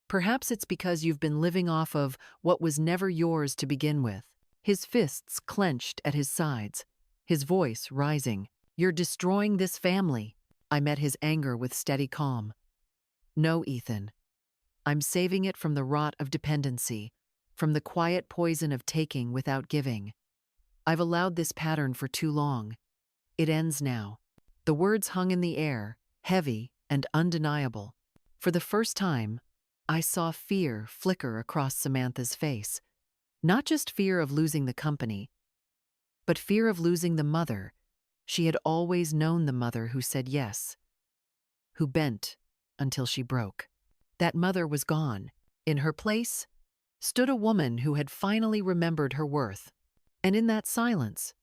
perhaps it's because you've been living off of what was never yours to begin with." His fists clenched at his sides, his voice rising. "You're destroying this family." I met his anger with steady calm. "No, Ethan. I'm saving it from the rot of dependency, from the quiet poison of taking without giving. I've allowed this pattern for too long. It ends now." The words hung in the air, heavy and undeniable. For the first time, I saw fear flicker across Samantha's face. Not just fear of losing the company, but fear of losing the mother. She had always known the mother who said yes, who bent until she broke. That mother was gone. In her place stood a woman who had finally remembered her worth. And in that silence,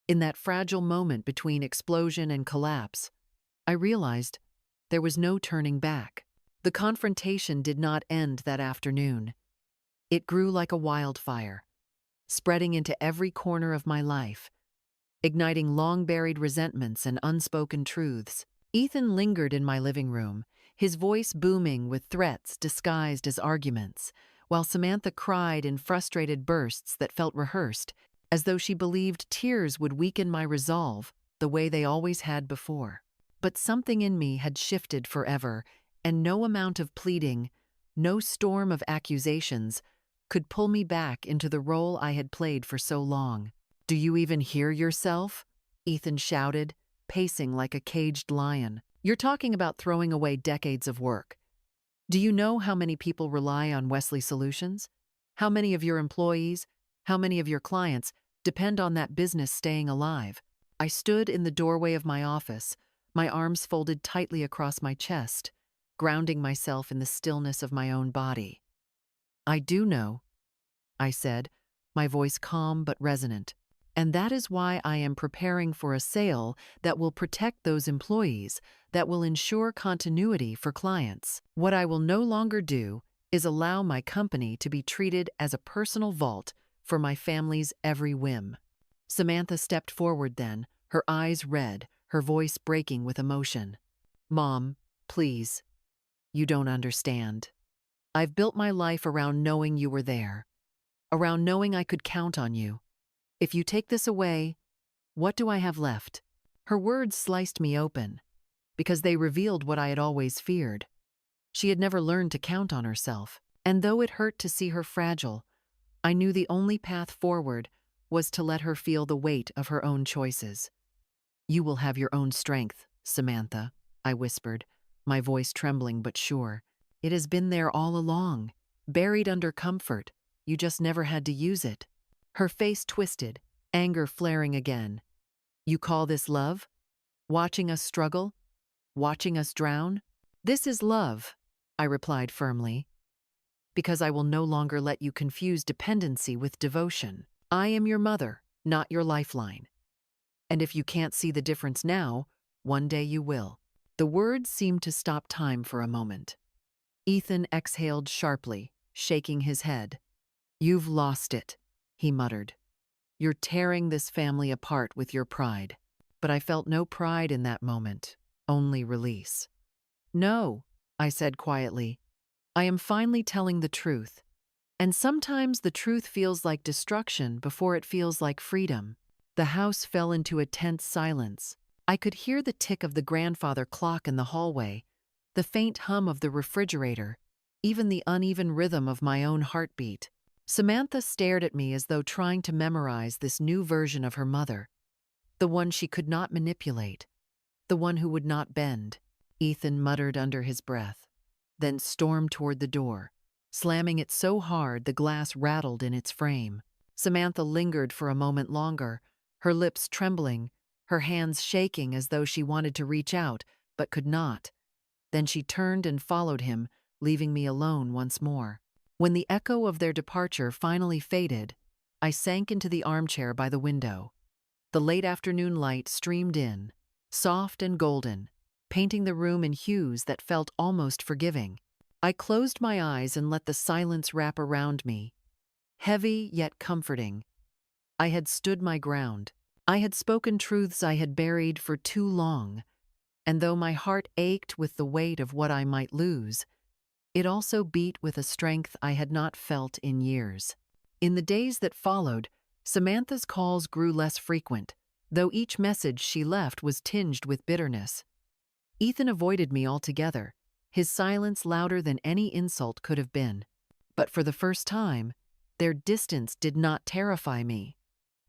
in that fragile moment between explosion and collapse, I realized there was no turning back. The confrontation did not end that afternoon. It grew like a wildfire, spreading into every corner of my life, igniting long-buried resentments and unspoken truths. Ethan lingered in my living room, his voice booming with threats disguised as arguments, while Samantha cried in frustrated bursts that felt rehearsed, as though she believed tears would weaken my resolve the way they always had before. But something in me had shifted forever, and no amount of pleading, no storm of accusations, could pull me back into the role I had played for so long. "Do you even hear yourself?" Ethan shouted, pacing like a caged lion. "You're talking about throwing away decades of work. Do you know how many people rely on Wesley Solutions? How many of your employees, how many of your clients depend on that business staying alive?" I stood in the doorway of my office, my arms folded tightly across my chest, grounding myself in the stillness of my own body. "I do know," I said, my voice calm but resonant. And that is why I am preparing for a sale that will protect those employees, that will ensure continuity for clients. What I will no longer do is allow my company to be treated as a personal vault for my family's every whim. Samantha stepped forward then, her eyes red, her voice breaking with emotion. Mom, please, you don't understand. I've built my life around knowing you were there, around knowing I could count on you. If you take this away, what do I have left? Her words sliced me open, because they revealed what I had always feared. She had never learned to count on herself, and though it hurt to see her fragile, I knew the only path forward was to let her feel the weight of her own choices. You will have your own strength, Samantha, I whispered, my voice trembling but sure. It has been there all along, buried under comfort. You just never had to use it. Her face twisted, anger flaring again. You call this love? Watching us struggle? Watching us drown? This is love, I replied firmly, because I will no longer let you confuse dependency with devotion. I am your mother, not your lifeline. And if you can't see the difference now, one day you will. The words seemed to stop time for a moment. Ethan exhaled sharply, shaking his head. You've lost it, he muttered. You're tearing this family apart with your pride. But I felt no pride in that moment, only release. No, I said quietly. I am finally telling the truth. And sometimes the truth feels like destruction before it feels like freedom. The house fell into a tense silence. I could hear the tick of the grandfather clock in the hallway, the faint hum of the refrigerator, even the uneven rhythm of my own heartbeat. Samantha stared at me as though trying to memorize this new version of her mother, the one she could not manipulate, the one who would not bend. Ethan muttered under his breath, then stormed toward the door, slamming it so hard the glass rattled in its frame. Samantha lingered for a moment longer, her lips trembling, her hands shaking as though she wanted to reach out, but could not. Then she turned and followed him, leaving me alone once more. When the echo of their departure finally faded, I sank into the armchair by the window. The late afternoon light streamed in, soft and golden, painting the room in hues that felt almost forgiving. I closed my eyes and let the silence wrap around me, heavy yet comforting. I had stood my ground. I had spoken truths I had buried for too long, and though my heart ached with the weight of what I might lose, it also beat with a strength I had not felt in years. In the days that followed, Samantha's calls grew less frequent, though each message she left was tinged with bitterness. Ethan avoided me altogether, his silence louder than any insult could have been. But for the first time, their distance did not terrify me.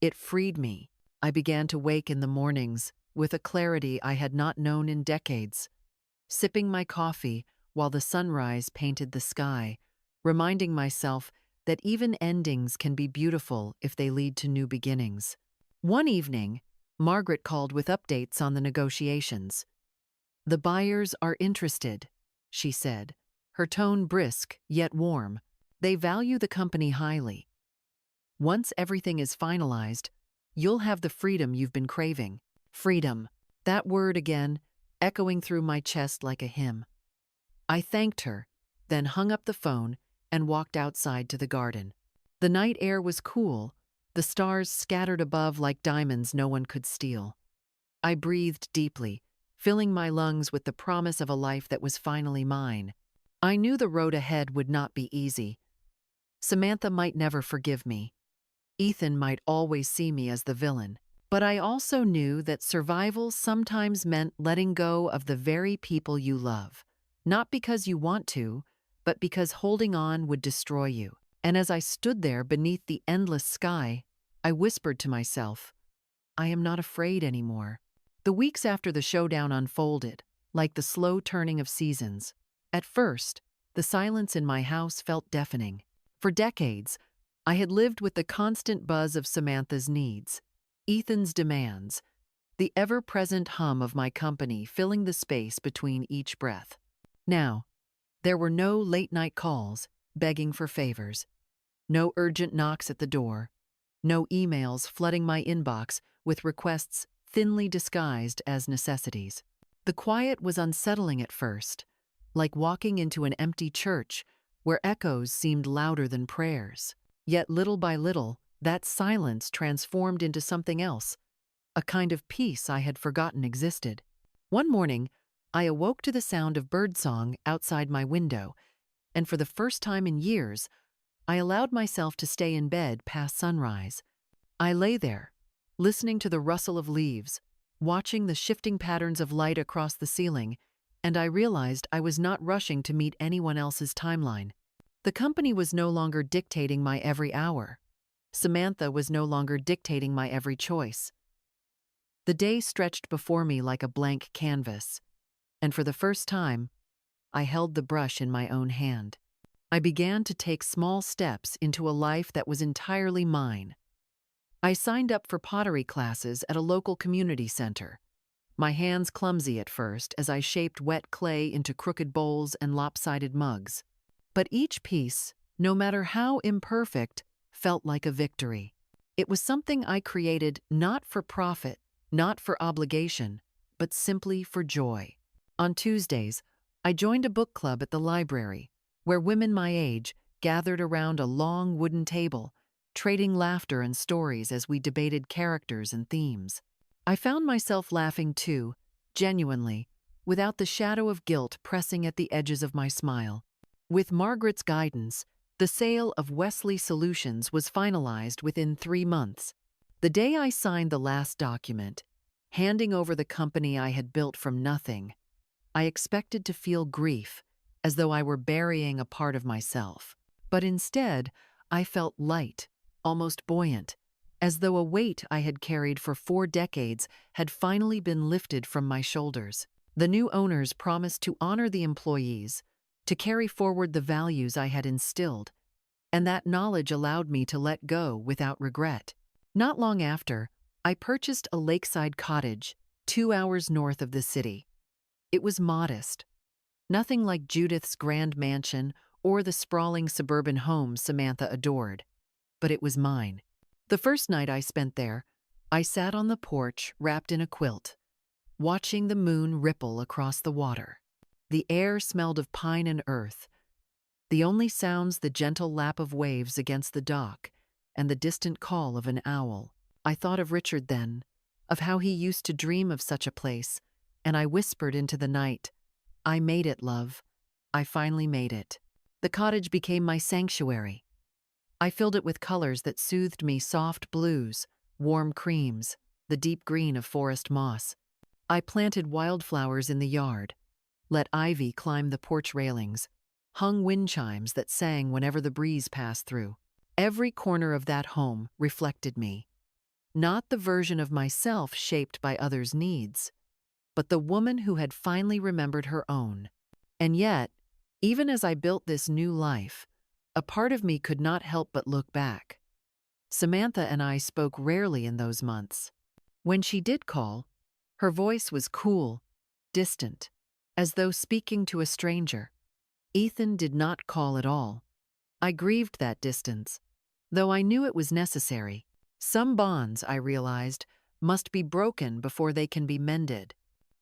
It freed me. I began to wake in the mornings with a clarity I had not known in decades, sipping my coffee while the sunrise painted the sky, reminding myself that even endings can be beautiful if they lead to new beginnings. One evening, Margaret called with updates on the negotiations. The buyers are interested, she said, her tone brisk yet warm. They value the company highly. Once everything is finalized, you'll have the freedom you've been craving. Freedom. That word again, echoing through my chest like a hymn. I thanked her, then hung up the phone and walked outside to the garden. The night air was cool, the stars scattered above like diamonds no one could steal. I breathed deeply, filling my lungs with the promise of a life that was finally mine. I knew the road ahead would not be easy. Samantha might never forgive me. Ethan might always see me as the villain. But I also knew that survival sometimes meant letting go of the very people you love. Not because you want to, but because holding on would destroy you. And as I stood there beneath the endless sky, I whispered to myself, I am not afraid anymore. The weeks after the showdown unfolded, like the slow turning of seasons. At first, the silence in my house felt deafening. For decades, I had lived with the constant buzz of Samantha's needs, Ethan's demands, the ever-present hum of my company filling the space between each breath. Now, there were no late-night calls begging for favors, no urgent knocks at the door, no emails flooding my inbox with requests thinly disguised as necessities. The quiet was unsettling at first, like walking into an empty church where echoes seemed louder than prayers. Yet little by little, that silence transformed into something else, a kind of peace I had forgotten existed. One morning, I awoke to the sound of birdsong outside my window, and for the first time in years, I allowed myself to stay in bed past sunrise. I lay there, listening to the rustle of leaves, watching the shifting patterns of light across the ceiling, and I realized I was not rushing to meet anyone else's timeline. The company was no longer dictating my every hour. Samantha was no longer dictating my every choice. The day stretched before me like a blank canvas, and for the first time, I held the brush in my own hand. I began to take small steps into a life that was entirely mine. I signed up for pottery classes at a local community center, my hands clumsy at first as I shaped wet clay into crooked bowls and lopsided mugs. But each piece, no matter how imperfect, felt like a victory. It was something I created not for profit, not for obligation, but simply for joy. On Tuesdays, I joined a book club at the library, where women my age gathered around a long wooden table, trading laughter and stories as we debated characters and themes. I found myself laughing too, genuinely, without the shadow of guilt pressing at the edges of my smile. With Margaret's guidance, the sale of Wesley Solutions was finalized within 3 months. The day I signed the last document, handing over the company I had built from nothing, I expected to feel grief, as though I were burying a part of myself. But instead, I felt light, almost buoyant, as though a weight I had carried for 4 decades had finally been lifted from my shoulders. The new owners promised to honor the employees, to carry forward the values I had instilled, and that knowledge allowed me to let go without regret. Not long after, I purchased a lakeside cottage 2 hours north of the city. It was modest, nothing like Judith's grand mansion or the sprawling suburban home Samantha adored, but it was mine. The first night I spent there, I sat on the porch wrapped in a quilt, watching the moon ripple across the water. The air smelled of pine and earth, the only sounds the gentle lap of waves against the dock and the distant call of an owl. I thought of Richard then, of how he used to dream of such a place, and I whispered into the night, "I made it, love. I finally made it." The cottage became my sanctuary. I filled it with colors that soothed me: soft blues, warm creams, the deep green of forest moss. I planted wildflowers in the yard, let ivy climb the porch railings, hung wind chimes that sang whenever the breeze passed through. Every corner of that home reflected me, not the version of myself shaped by others' needs, but the woman who had finally remembered her own. And yet, even as I built this new life, a part of me could not help but look back. Samantha and I spoke rarely in those months. When she did call, her voice was cool, distant, as though speaking to a stranger. Ethan did not call at all. I grieved that distance, though I knew it was necessary. Some bonds, I realized, must be broken before they can be mended.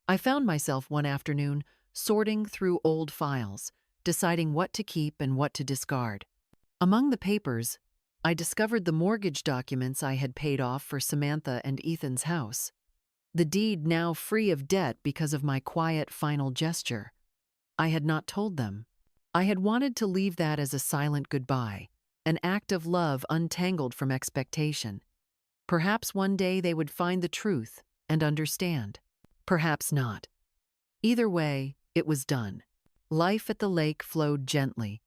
I found myself one afternoon sorting through old files, deciding what to keep and what to discard. Among the papers, I discovered the mortgage documents I had paid off for Samantha and Ethan's house. The deed now free of debt because of my quiet final gesture. I had not told them. I had wanted to leave that as a silent goodbye, an act of love untangled from expectation. Perhaps one day they would find the truth and understand. Perhaps not. Either way, it was done. Life at the lake flowed gently,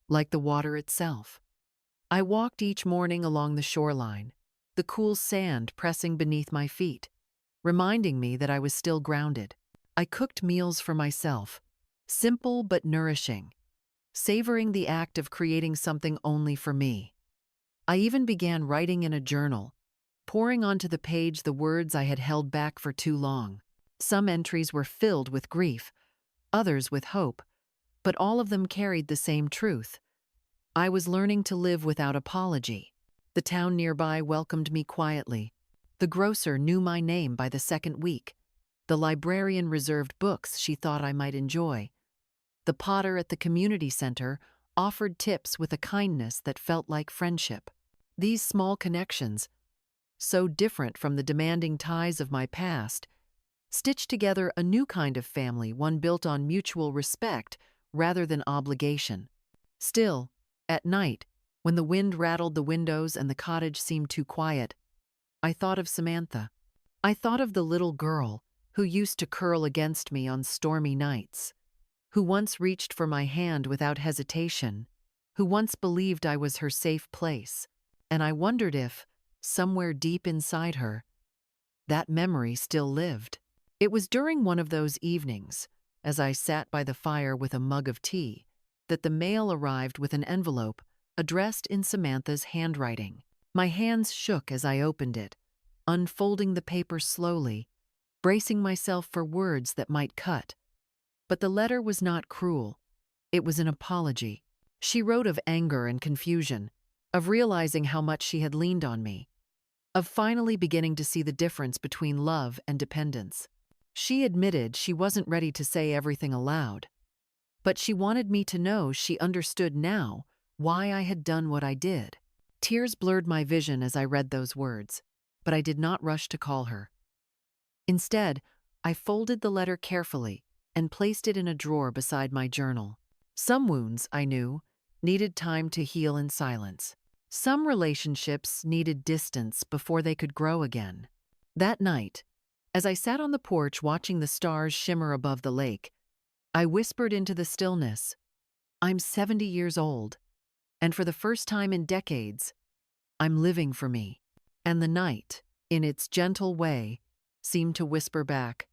like the water itself. I walked each morning along the shoreline, the cool sand pressing beneath my feet, reminding me that I was still grounded. I cooked meals for myself, simple but nourishing, savoring the act of creating something only for me. I even began writing in a journal, pouring onto the page the words I had held back for too long. Some entries were filled with grief, others with hope, but all of them carried the same truth. I was learning to live without apology. The town nearby welcomed me quietly. The grocer knew my name by the second week. The librarian reserved books she thought I might enjoy. The potter at the community center offered tips with a kindness that felt like friendship. These small connections, so different from the demanding ties of my past, stitched together a new kind of family, one built on mutual respect rather than obligation. Still, at night, when the wind rattled the windows and the cottage seemed too quiet, I thought of Samantha. I thought of the little girl who used to curl against me on stormy nights, who once reached for my hand without hesitation, who once believed I was her safe place, and I wondered if, somewhere deep inside her, that memory still lived. It was during one of those evenings, as I sat by the fire with a mug of tea, that the mail arrived with an envelope addressed in Samantha's handwriting. My hands shook as I opened it, unfolding the paper slowly, bracing myself for words that might cut. But the letter was not cruel. It was an apology. She wrote of anger and confusion, of realizing how much she had leaned on me, of finally beginning to see the difference between love and dependence. She admitted she wasn't ready to say everything aloud, but she wanted me to know she understood now why I had done what I did. Tears blurred my vision as I read those words, but I did not rush to call her. Instead, I folded the letter carefully and placed it in a drawer beside my journal. Some wounds, I knew, needed time to heal in silence. Some relationships needed distance before they could grow again. That night, as I sat on the porch watching the stars shimmer above the lake, I whispered into the stillness, "I'm 70 years old, and for the first time in decades, I'm living for me." And the night, in its gentle way, seemed to whisper back,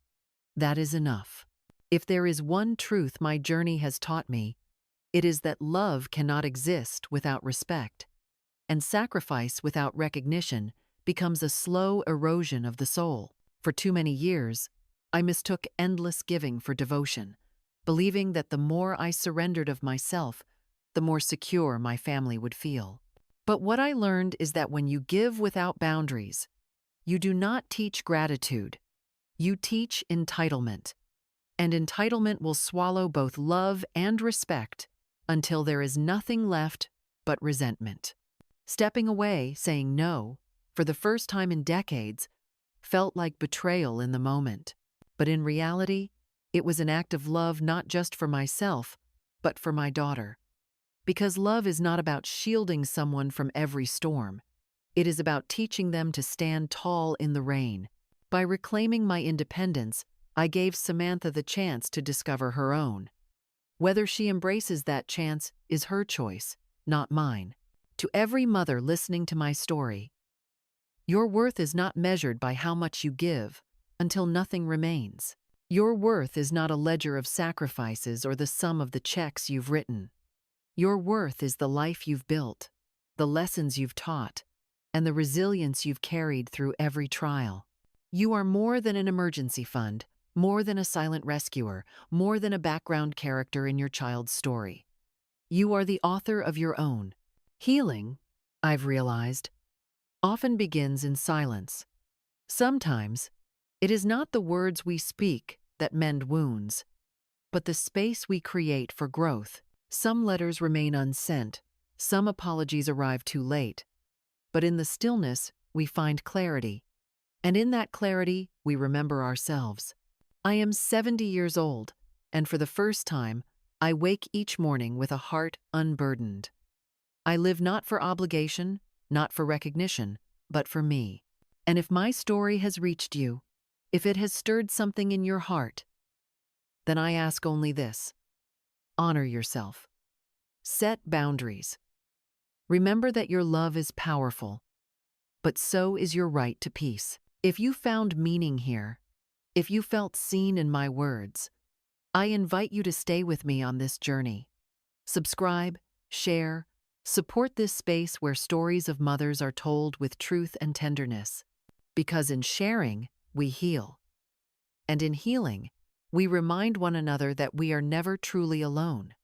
"That is enough." If there is one truth my journey has taught me, it is that love cannot exist without respect, and sacrifice without recognition becomes a slow erosion of the soul. For too many years, I mistook endless giving for devotion, believing that the more I surrendered of myself, the more secure my family would feel. But what I learned is that when you give without boundaries, you do not teach gratitude, you teach entitlement. And entitlement will swallow both love and respect until there is nothing left but resentment. Stepping away, saying no, for the first time in decades, felt like betrayal in the moment. But in reality, it was an act of love not just for myself, but for my daughter. Because love is not about shielding someone from every storm. It is about teaching them to stand tall in the rain. By reclaiming my independence, I gave Samantha the chance to discover her own. Whether she embraces that chance is her choice, not mine. To every mother listening to my story, your worth is not measured by how much you give until nothing remains. Your worth is not a ledger of sacrifices or the sum of the checks you've written. Your worth is the life you've built, the lessons you've taught, and the resilience you've carried through every trial. You are more than an emergency fund, more than a silent rescuer, more than a background character in your child's story. You are the author of your own. Healing, I've realized, often begins in silence. Sometimes, it is not the words we speak that mend wounds, but the space we create for growth. Some letters remain unsent, some apologies arrive too late, but in the stillness, we find clarity. And in that clarity, we remember ourselves. I am 70 years old, and for the first time, I wake each morning with a heart unburdened. I live not for obligation, not for recognition, but for me. And if my story has reached you, if it has stirred something in your heart, then I ask only this: honor yourself. Set boundaries. Remember that your love is powerful, but so is your right to peace. If you found meaning here, if you felt seen in my words, I invite you to stay with me on this journey. Subscribe, share, support this space where stories of mothers are told with truth and tenderness. Because in sharing, we heal. And in healing, we remind one another that we are never truly alone.